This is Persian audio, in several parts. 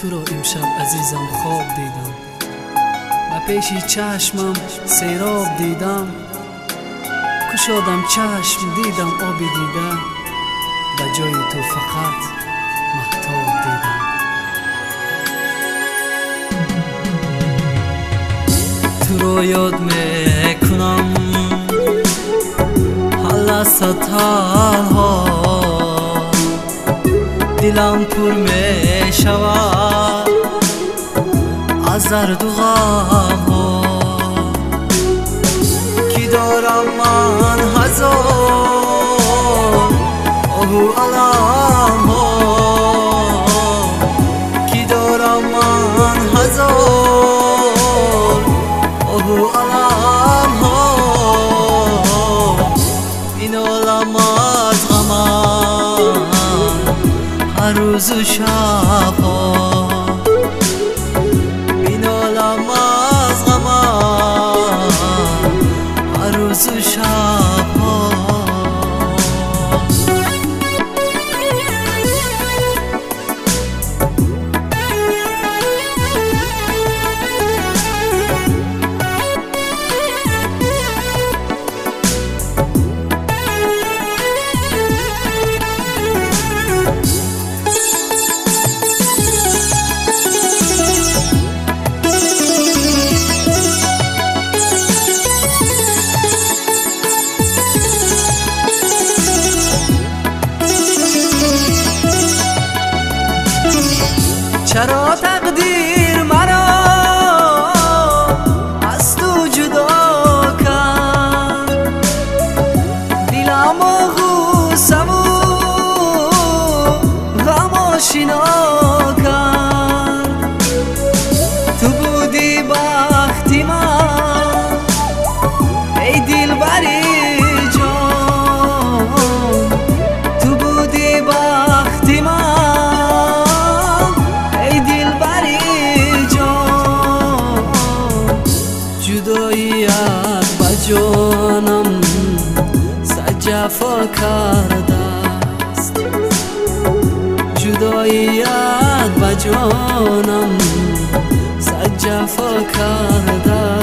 تو را امشب عزیزم خواب دیدم و پیش چشمم سیراب دیدم. کشادم چشم دیدم آب دیده، به جای تو فقط مهتاب دیدم. تو رو یاد میکنم هر لحظه تنها، دلم پر می شود از درد و غم ها. کی دارم من هزار آه و علم ها، کی دارم من هزار آه و علم ها. این عالم از غمم هر روز و شب ها، این عالم از غمم هر روز و شب ها. چرا تقدیر مرا از تو جدا کرد، دلم و غوصم و غم آشنا کرد. تو بودی بختی من ای دلبری جان، تو بودی بختی من جداییت با جانم صد جفا کرده است، جداییت با جانم صد جفا کرده است.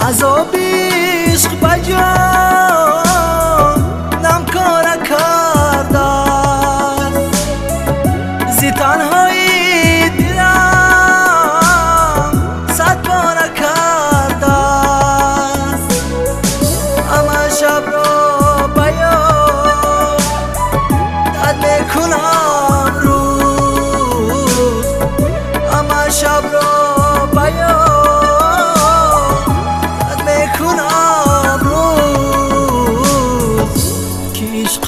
عذاب عشق بجانم کار کرده، زی تنهایی دلم صد باره کرده. همه شب را بیان داد میکنم روز، همه شب را بیان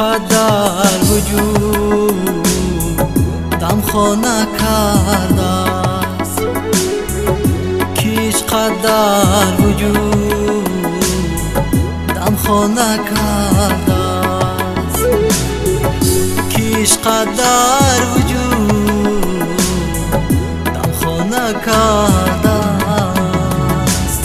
قدر وجود دم خانه کرده است، کیش قدر وجود دم خانه کرده است، کیش قدر وجود دم خانه کرده است.